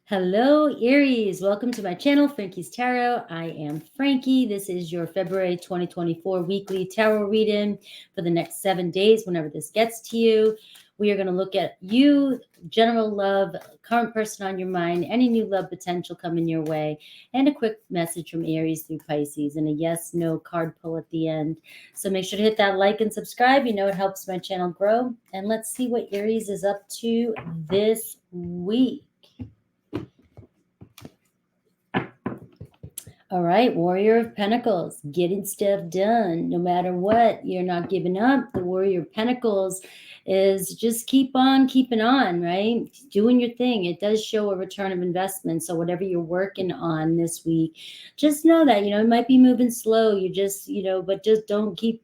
Hello, Aries. Welcome to my channel, Frankie's Tarot. I am Frankie. This is your February 2024 weekly tarot reading for the next 7 days, whenever this gets to you. We are going to look at you, general love, current person on your mind, any new love potential coming your way, and a quick message from Aries through Pisces, and a yes, no card pull at the end. So make sure to hit that like and subscribe. You know it helps my channel grow. And let's see what Aries is up to this week. All right, Warrior of Pentacles, getting stuff done. No matter what, you're not giving up. The Warrior of Pentacles is just keep on keeping on, right? Doing your thing. It does show a return of investment. So whatever you're working on this week, just know that, it might be moving slow. You just, but just don't keep,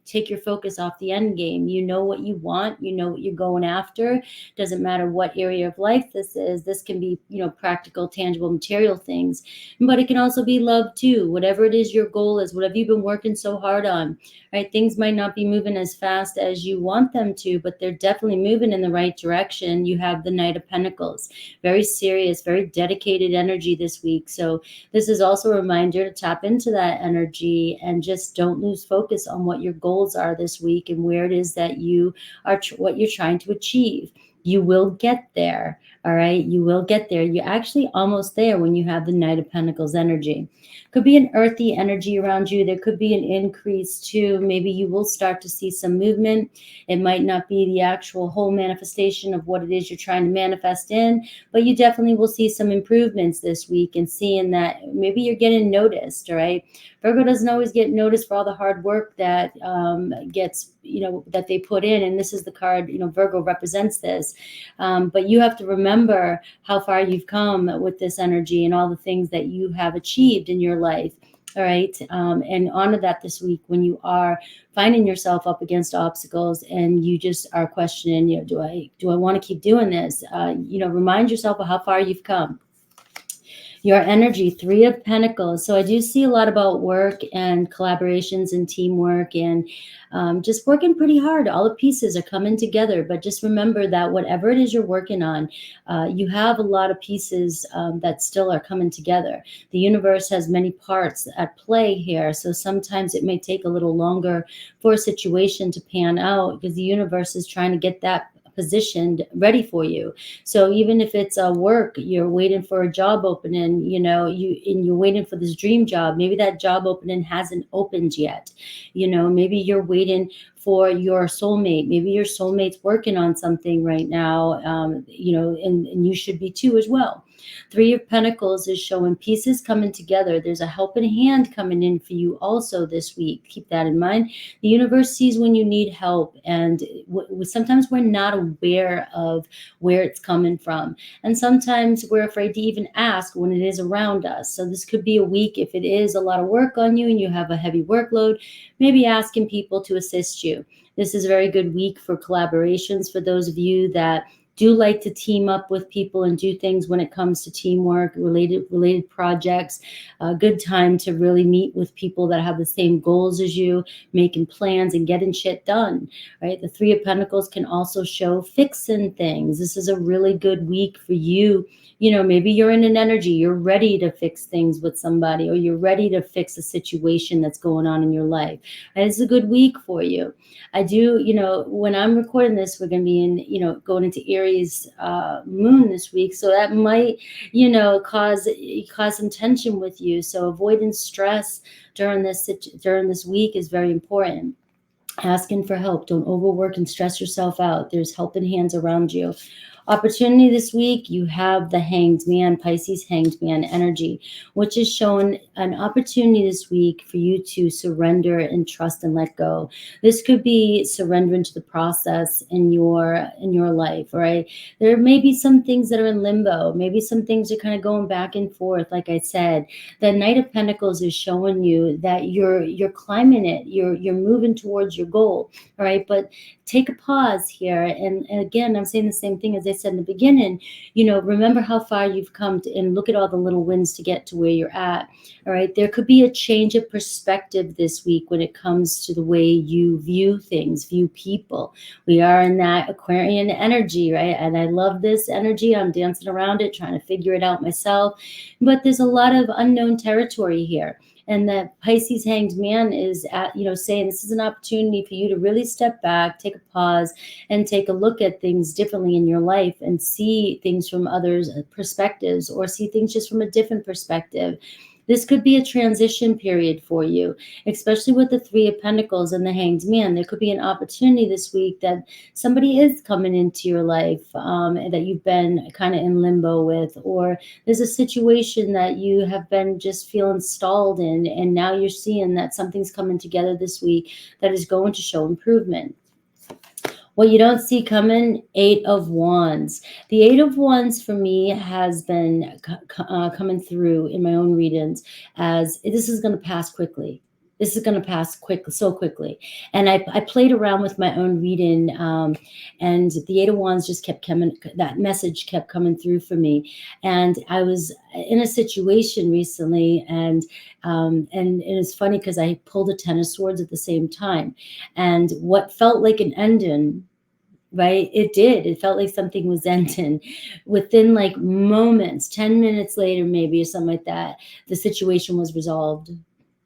take your focus off the end game. You know what you want. You know what you're going after. Doesn't matter what area of life this is. This can be, practical, tangible, material things, but it can also be love too. Whatever it is your goal is, whatever you've been working so hard on, right? Things might not be moving as fast as you want them to, but they're definitely moving in the right direction. You have the Knight of Pentacles, very serious, very dedicated energy this week. So this is also a reminder to tap into that energy and just don't lose focus on what your goals are this week and where it is that you are, what you're trying to achieve. You will get there. All right. You will get there. You're actually almost there when you have the Knight of Pentacles energy. Could be an earthy energy around you. There could be an increase too. Maybe you will start to see some movement. It might not be the actual whole manifestation of what it is you're trying to manifest in, but you definitely will see some improvements this week and seeing that maybe you're getting noticed. All right. Virgo doesn't always get noticed for all the hard work that gets, that they put in. And this is the card, Virgo represents this. But you have to remember how far you've come with this energy and all the things that you have achieved in your life. All right. And honor that this week when you are finding yourself up against obstacles and you just are questioning, do I want to keep doing this? Remind yourself of how far you've come. Your energy, Three of Pentacles. So I do see a lot about work and collaborations and teamwork and just working pretty hard. All the pieces are coming together, but just remember that whatever it is you're working on, you have a lot of pieces that still are coming together. The universe has many parts at play here. So sometimes it may take a little longer for a situation to pan out because the universe is trying to get that positioned ready for you. So even if it's a work, you're waiting for a job opening, you're waiting for this dream job. Maybe that job opening hasn't opened yet. Maybe you're waiting for your soulmate. Maybe your soulmate's working on something right now, and you should be too as well. Three of Pentacles is showing pieces coming together. There's a helping hand coming in for you also this week. Keep that in mind. The universe sees when you need help, and sometimes we're not aware of where it's coming from. And sometimes we're afraid to even ask when it is around us. So this could be a week, if it is a lot of work on you and you have a heavy workload, maybe asking people to assist you. This is a very good week for collaborations for those of you that do like to team up with people and do things when it comes to teamwork, related projects. A good time to really meet with people that have the same goals as you, making plans and getting shit done, right? The Three of Pentacles can also show fixing things. This is a really good week for you. Maybe you're in an energy, you're ready to fix things with somebody, or you're ready to fix a situation that's going on in your life. And it's a good week for you. I do, when I'm recording this, we're going to be in, going into Aries moon this week. So that might, cause some tension with you. So avoiding stress during this week is very important. Asking for help. Don't overwork and stress yourself out. There's helping hands around you. Opportunity this week, you have the Hanged Man, Pisces Hanged Man energy, which is showing an opportunity this week for you to surrender and trust and let go. This could be surrendering to the process in your life, right? There may be some things that are in limbo. Maybe some things are kind of going back and forth. Like I said, the Knight of Pentacles is showing you that you're climbing it. You're moving towards your goal, all right? But take a pause here. And again, I'm saying the same thing as I said in the beginning, remember how far you've come and look at all the little wins to get to where you're at. All right. There could be a change of perspective this week when it comes to the way you view things, view people. We are in that Aquarian energy, right? And I love this energy. I'm dancing around it, trying to figure it out myself. But there's a lot of unknown territory here. And that Pisces hanged man is saying this is an opportunity for you to really step back, take a pause, and take a look at things differently in your life and see things from others' perspectives, or see things just from a different perspective. This could be a transition period for you, especially with the Three of Pentacles and the Hanged Man. There could be an opportunity this week that somebody is coming into your life that you've been kind of in limbo with, or there's a situation that you have been just feeling stalled in, and now you're seeing that something's coming together this week that is going to show improvement. What you don't see coming, Eight of Wands. The Eight of Wands for me has been coming through in my own readings as this is going to pass quickly. This is going to pass so quickly. And I played around with my own reading, and the Eight of Wands just kept coming. That message kept coming through for me. And I was in a situation recently, and it's funny because I pulled a Ten of Swords at the same time. And what felt like an ending, right? It did. It felt like something was ending within like moments, 10 minutes later, maybe, or something like that. The situation was resolved.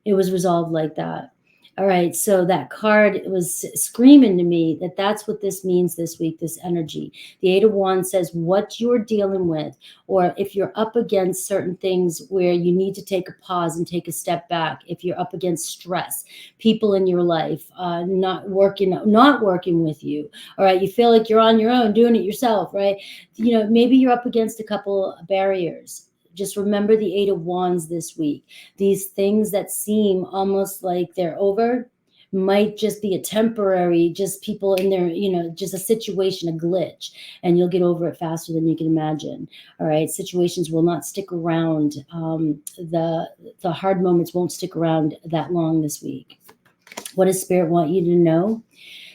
It was resolved like that. All right. So that card was screaming to me that that's what this means this week, this energy. The Eight of Wands says what you're dealing with, or if you're up against certain things where you need to take a pause and take a step back, if you're up against stress, people in your life not working with you. All right. You feel like you're on your own doing it yourself, right? Maybe you're up against a couple barriers. Just remember the Eight of Wands this week. These things that seem almost like they're over might just be a temporary, just people in there, just a situation, a glitch, and you'll get over it faster than you can imagine. All right. Situations will not stick around. The hard moments won't stick around that long this week. What does Spirit want you to know?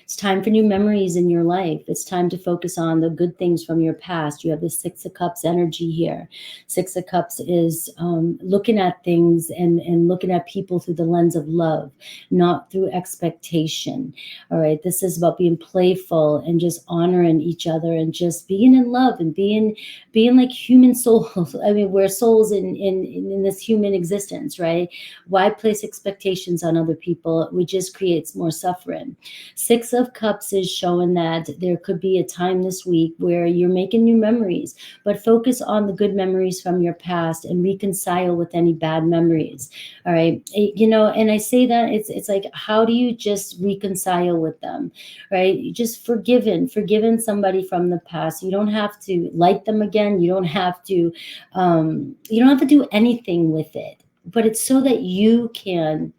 It's time for new memories in your life. It's time to focus on the good things from your past. You have the Six of Cups energy here. Six of Cups is looking at things and looking at people through the lens of love, not through expectation. All right. This is about being playful and just honoring each other and just being in love and being like human souls. I mean, we're souls in this human existence, right? Why place expectations on other people? We just creates more suffering. Six of Cups is showing that there could be a time this week where you're making new memories, but focus on the good memories from your past and reconcile with any bad memories. All right. And I say that it's like, how do you just reconcile with them? Right. You just forgiven somebody from the past. You don't have to like them again. You don't have to do anything with it, but it's so that you can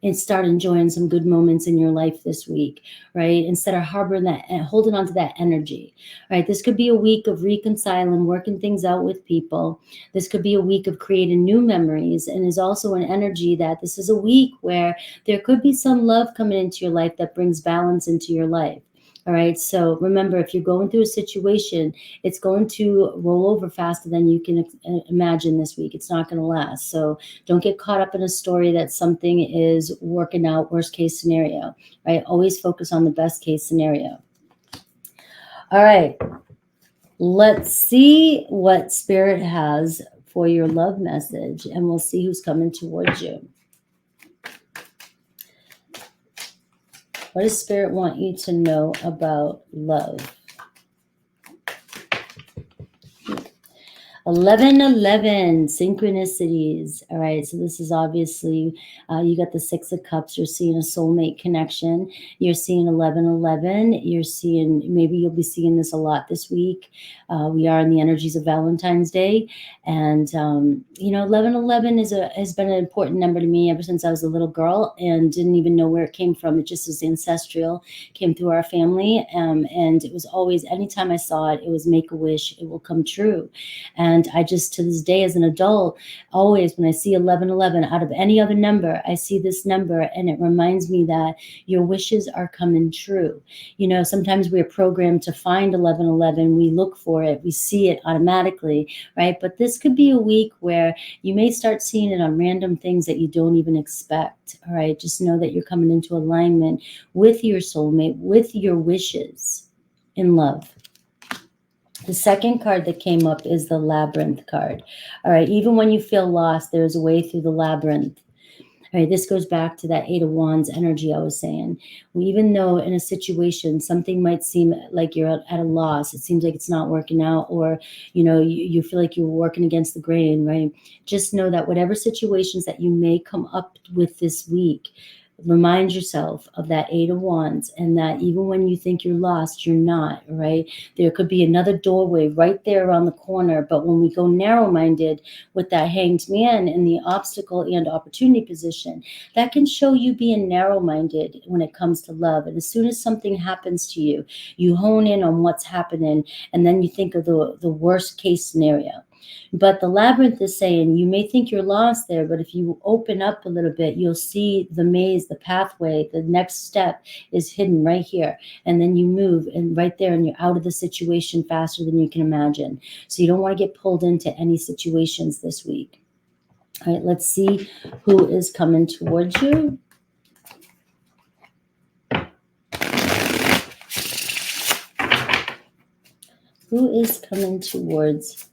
and start enjoying some good moments in your life this week, right? Instead of harboring that and holding on to that energy, right? This could be a week of reconciling, working things out with people. This could be a week of creating new memories, and is also an energy that this is a week where there could be some love coming into your life that brings balance into your life. All right. So remember, if you're going through a situation, it's going to roll over faster than you can imagine this week. It's not going to last. So don't get caught up in a story that something is working out, worst case scenario, right? Always focus on the best case scenario. All right. Let's see what Spirit has for your love message, and we'll see who's coming towards you. What does Spirit want you to know about love? 1111 synchronicities. All right, so this is obviously you got the Six of Cups. You're seeing a soulmate connection. You're seeing 1111. You're seeing, maybe you'll be seeing this a lot this week. We are in the energies of Valentine's Day, and 1111 has been an important number to me ever since I was a little girl and didn't even know where it came from. It just was ancestral, came through our family, and it was always, anytime I saw it, it was make a wish, it will come true. And And I just, to this day as an adult, always when I see 1111 out of any other number, I see this number and it reminds me that your wishes are coming true. You know, sometimes we're programmed to find 1111, we look for it, we see it automatically, right? But this could be a week where you may start seeing it on random things that you don't even expect. All right, just know that you're coming into alignment with your soulmate, with your wishes in love. The second card that came up is the Labyrinth card. All right, even when you feel lost, there's a way through the labyrinth. All right, this goes back to that Eight of Wands energy I was saying. Even though in a situation something might seem like you're at a loss, it seems like it's not working out, or you feel like you're working against the grain, right? Just know that whatever situations that you may come up with this week, remind yourself of that Eight of Wands, and that even when you think you're lost, you're not, right? There could be another doorway right there around the corner, but when we go narrow-minded with that Hanged Man in the obstacle and opportunity position, that can show you being narrow-minded when it comes to love. And as soon as something happens to you, you hone in on what's happening, and then you think of the worst case scenario. But the labyrinth is saying you may think you're lost there, but if you open up a little bit, you'll see the maze, the pathway, the next step is hidden right here. And then you move and right there, and you're out of the situation faster than you can imagine. So you don't want to get pulled into any situations this week. All right, let's see who is coming towards you. Who is coming towards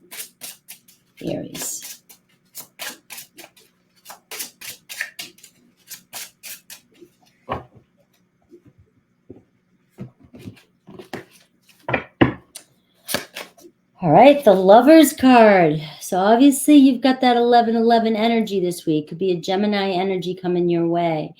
Aries? All right, the Lovers card. So obviously you've got that 11-11 energy this week. Could be a Gemini energy coming your way.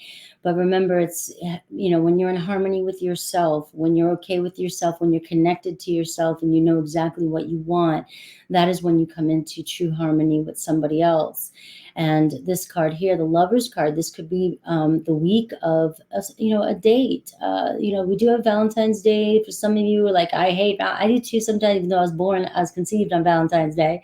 But remember, it's, when you're in harmony with yourself, when you're okay with yourself, when you're connected to yourself and you know exactly what you want, that is when you come into true harmony with somebody else. And this card here, the Lovers card, this could be the week of, a date. We do have Valentine's Day. For some of you, like, I do too sometimes, even though I was conceived on Valentine's Day.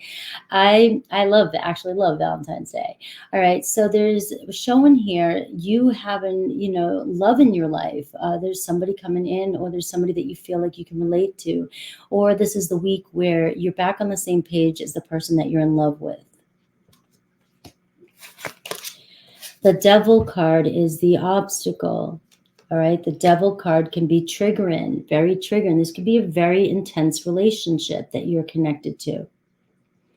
I actually love Valentine's Day. All right, so there's showing here you having, love in your life. There's somebody coming in, or there's somebody that you feel like you can relate to, or this is the week where you're back on the same page as the person that you're in love with. The Devil card is the obstacle. All right, the Devil card can be triggering, very triggering. This could be a very intense relationship that you're connected to.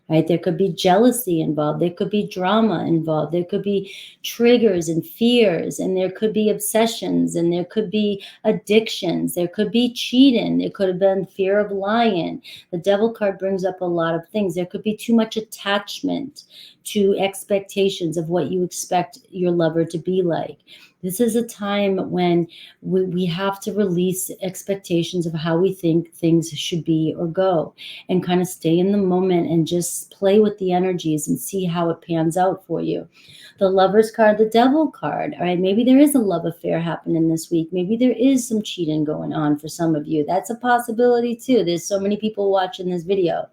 Right? There could be jealousy involved. There could be drama involved. There could be triggers and fears, and there could be obsessions, and there could be addictions. There could be cheating. It could have been fear of lying. The Devil card brings up a lot of things. There could be too much attachment to expectations of what you expect your lover to be like. This is a time when we have to release expectations of how we think things should be or go, and kind of stay in the moment and just play with the energies and see how it pans out for you. The Lovers card, the Devil card. All right, maybe there is a love affair happening this week. Maybe there is some cheating going on for some of you. That's a possibility too. There's so many people watching this video.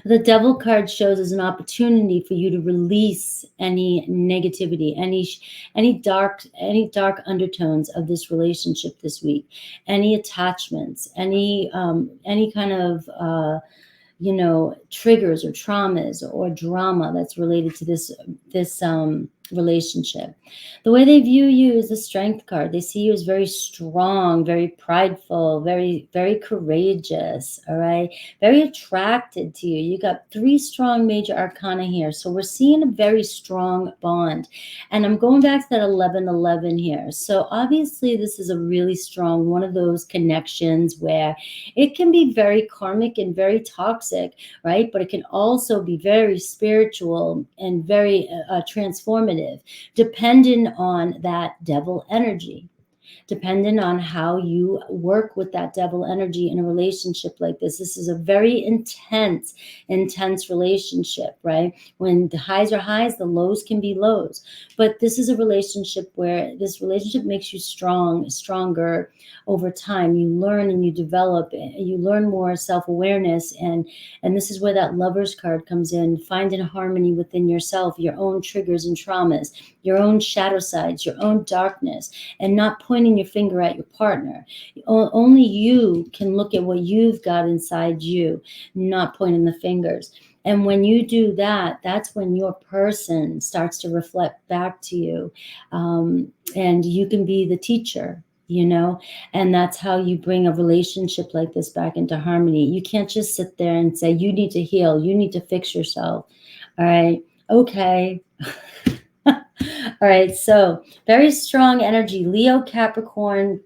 The Devil card shows as an opportunity for you to release any negativity, any dark undertones of this relationship this week, any attachments, any kind of triggers or traumas or drama that's related to this relationship. The way they view you is the Strength card. They see you as very strong, very prideful, very, very courageous, all right? Very attracted to you. You got 3 strong major arcana here. So we're seeing a very strong bond. And I'm going back to that 11-11 here. So obviously this is a really strong one of those connections where it can be very karmic and very toxic, right? But it can also be very spiritual and very transformative, depending on that Devil energy. depending on how you work with that devil energy in a relationship like this. This is a very intense relationship, right? When the highs are highs, the lows can be lows. But this is a relationship where this relationship makes you stronger over time. You learn and you develop, you learn more self-awareness, and this is where that Lover's card comes in, finding harmony within yourself, your own triggers and traumas, your own shadow sides, your own darkness, and not pointing your finger at your partner. Only you can look at what you've got inside you, not pointing the fingers. And when you do that, that's when your person starts to reflect back to you. And you can be the teacher, and that's how you bring a relationship like this back into harmony. You can't just sit there and say, you need to heal, you need to fix yourself. All right. Okay. All right. So very strong energy, Leo, Capricorn,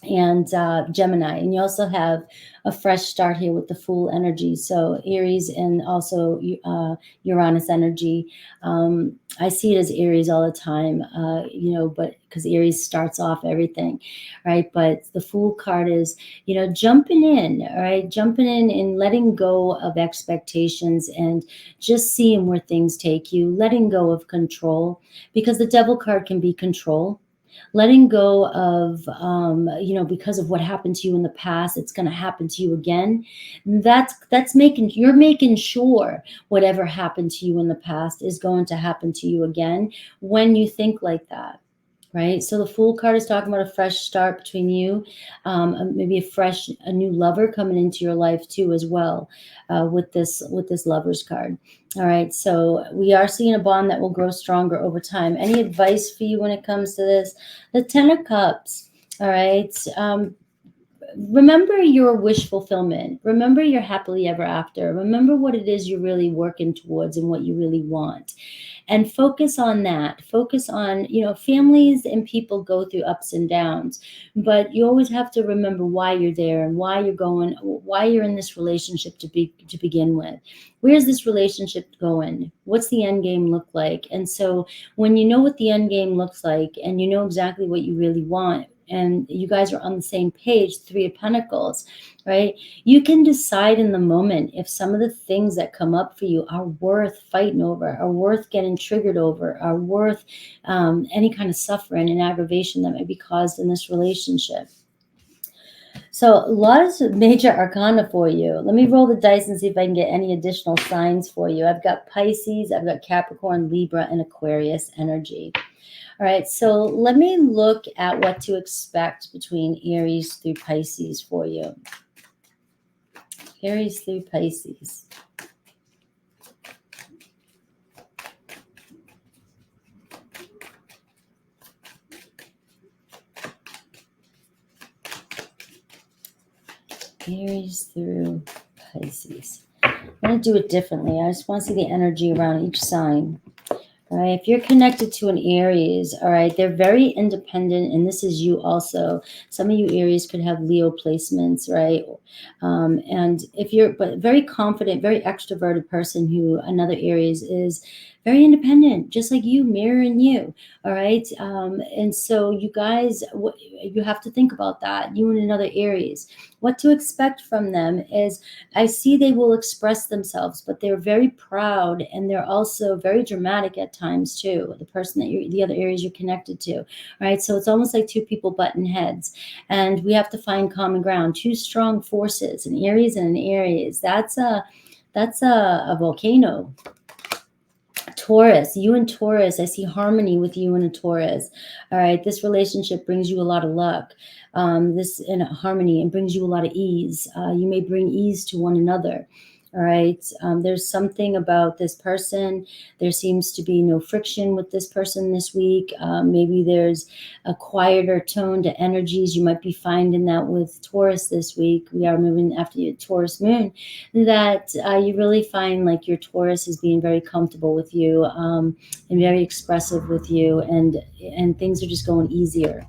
and Gemini. And you also have a fresh start here with the Fool energy. So Aries and also Uranus energy. I see it as Aries all the time, but because Aries starts off everything, right? But the Fool card is, jumping in, all right? Jumping in and letting go of expectations and just seeing where things take you, letting go of control, because the Devil card can be control. Letting go of, because of what happened to you in the past, it's going to happen to you again. You're making sure whatever happened to you in the past is going to happen to you again when you think like that. Right. So the Fool card is talking about a fresh start between you, maybe a new lover coming into your life too, as well, with this Lover's card. All right. So we are seeing a bond that will grow stronger over time. Any advice for you when it comes to this? The Ten of Cups. All right. Remember your wish fulfillment. Remember your happily ever after. Remember what it is you're really working towards and what you really want. And focus on that. Focus on, families and people go through ups and downs, but you always have to remember why you're there and why you're in this relationship to begin with. Where's this relationship going? What's the end game look like? And so when you know what the end game looks like and you know exactly what you really want, and you guys are on the same page, Three of Pentacles, right? You can decide in the moment if some of the things that come up for you are worth fighting over, are worth getting triggered over, are worth any kind of suffering and aggravation that may be caused in this relationship. So a lot of major arcana for you. Let me roll the dice and see if I can get any additional signs for you. I've got Pisces, I've got Capricorn, Libra, and Aquarius energy. All right, so let me look at what to expect between Aries through Pisces for you. Aries through Pisces. Aries through Pisces. I'm going to do it differently. I just want to see the energy around each sign. All right, if you're connected to an Aries, all right, they're very independent, and this is you also. Some of you Aries could have Leo placements, right? And if you're, but very confident, very extroverted person who another Aries is very independent, just like you, mirroring you, all right? And so you guys, you have to think about that, you and another Aries. What to expect from them is, I see they will express themselves, but they're very proud, and they're also very dramatic at times too, the person that the other Aries you're connected to, right? So it's almost like two people butting heads, and we have to find common ground. Two strong forces, an Aries and an Aries. That's a volcano. Taurus, you and Taurus, I see harmony with you and a Taurus. All right, this relationship brings you a lot of luck. This in harmony, and brings you a lot of ease. You may bring ease to one another. All right, there's something about this person. There seems to be no friction with this person this week. Maybe there's a quieter tone to energies. You might be finding that with Taurus this week. We are moving after your Taurus moon, that you really find like your Taurus is being very comfortable with you, and very expressive with you, and things are just going easier.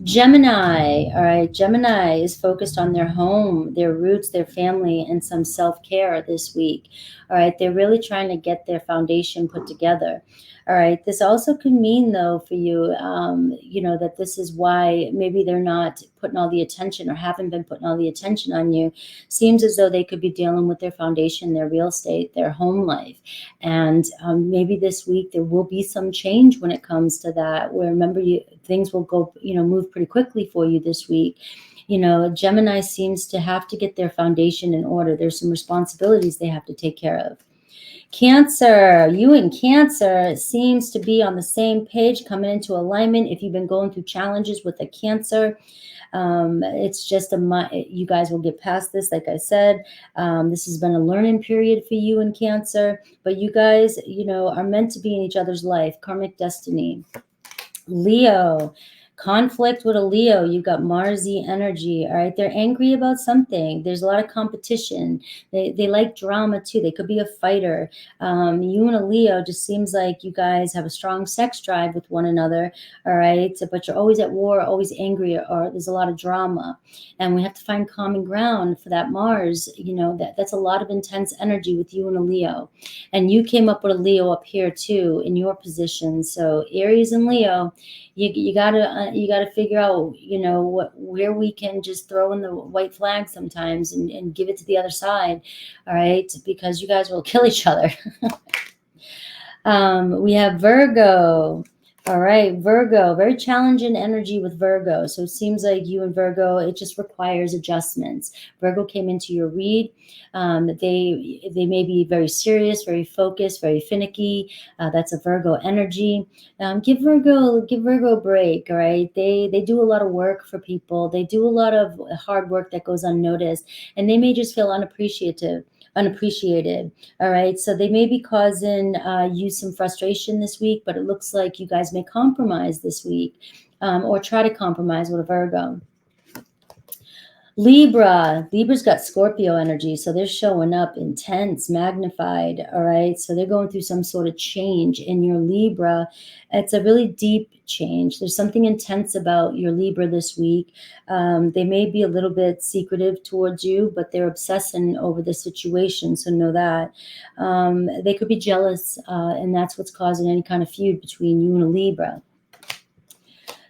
Gemini, all right, Gemini is focused on their home, their roots, their family, and some self-care this week. All right, they're really trying to get their foundation put together. All right. This also could mean, though, for you, that this is why maybe they're not putting all the attention or haven't been putting all the attention on you. Seems as though they could be dealing with their foundation, their real estate, their home life. And maybe this week there will be some change when it comes to that, where remember, things will go, move pretty quickly for you this week. Gemini seems to have to get their foundation in order. There's some responsibilities they have to take care of. Cancer, you and Cancer seems to be on the same page, coming into alignment. If you've been going through challenges with a Cancer, it's just you guys will get past this. Like I said, this has been a learning period for you and Cancer, but you guys, are meant to be in each other's life. Karmic destiny. Leo. Conflict with a Leo, you've got Marsy energy. All right, they're angry about something. There's a lot of competition. They like drama too. They could be a fighter. You and a Leo just seems like you guys have a strong sex drive with one another. All right, but you're always at war, always angry, or there's a lot of drama. And we have to find common ground for that Mars. That's a lot of intense energy with you and a Leo. And you came up with a Leo up here too in your position. So Aries and Leo, you gotta figure out, where we can just throw in the white flag sometimes and give it to the other side. All right, because you guys will kill each other. We have Virgo. All right, Virgo, very challenging energy with Virgo. So it seems like you and Virgo, it just requires adjustments. Virgo came into your read. They may be very serious, very focused, very finicky. That's a Virgo energy. Give Virgo a break. All right, they do a lot of work for people. They do a lot of hard work that goes unnoticed, and they may just feel unappreciated. All right, so they may be causing you some frustration this week, but it looks like you guys may compromise this week, or try to compromise with a Virgo. Libra's got Scorpio energy, so they're showing up intense, magnified. All right, so they're going through some sort of change in your Libra. It's a really deep change. There's something intense about your Libra this week. They may be a little bit secretive towards you, but they're obsessing over the situation, so know that. They could be jealous, and that's what's causing any kind of feud between you and a Libra.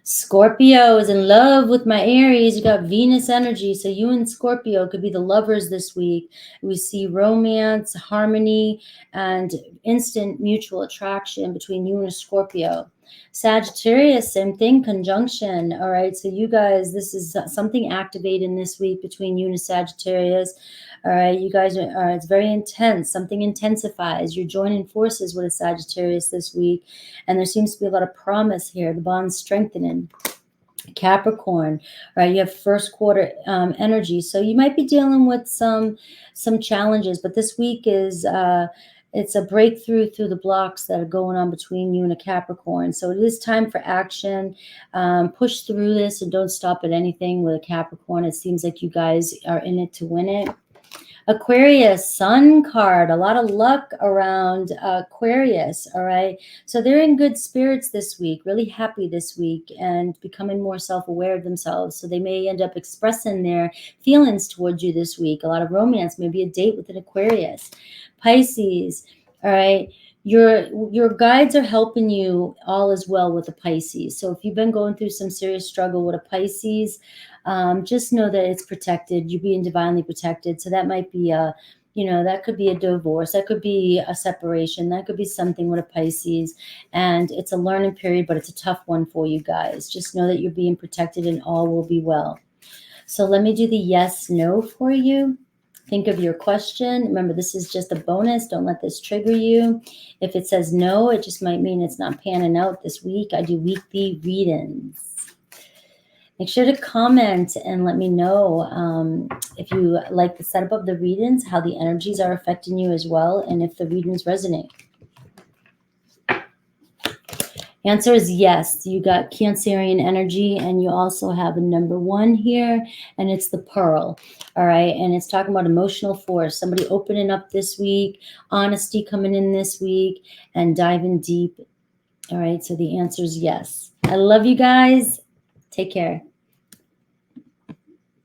Scorpio is in love with my Aries. You got Venus energy. So you and Scorpio could be the lovers this week. We see romance, harmony, and instant mutual attraction between you and a Scorpio. Sagittarius, same thing, conjunction. All right, so you guys, this is something activating this week between you and a Sagittarius. All right, you guys it's very intense. Something intensifies. You're joining forces with a Sagittarius this week, and there seems to be a lot of promise here. The bond's strengthening. Capricorn, right? You have first quarter energy, so you might be dealing with some challenges, but this week is it's a breakthrough through the blocks that are going on between you and a Capricorn. So it is time for action. Push through this and don't stop at anything with a Capricorn. It seems like you guys are in it to win it. Aquarius, Sun card, a lot of luck around Aquarius, all right? So they're in good spirits this week, really happy this week, and becoming more self-aware of themselves. So they may end up expressing their feelings towards you this week. A lot of romance, maybe a date with an Aquarius. Pisces, all right? Your guides are helping you all as well with the Pisces. So if you've been going through some serious struggle with a Pisces, just know that it's protected. You're being divinely protected. So that might be that could be a divorce. That could be a separation. That could be something with a Pisces. And it's a learning period, but it's a tough one for you guys. Just know that you're being protected and all will be well. So let me do the yes, no for you. Think of your question. Remember, this is just a bonus. Don't let this trigger you. If it says no, it just might mean it's not panning out this week. I do weekly readings. Make sure to comment and let me know if you like the setup of the readings, how the energies are affecting you as well, and if the readings resonate. Answer is yes. You got Cancerian energy, and you also have a number 1 here, and it's the Pearl. All right, and it's talking about emotional force. Somebody opening up this week, honesty coming in this week, and diving deep. All right, so the answer is yes. I love you guys. Take care.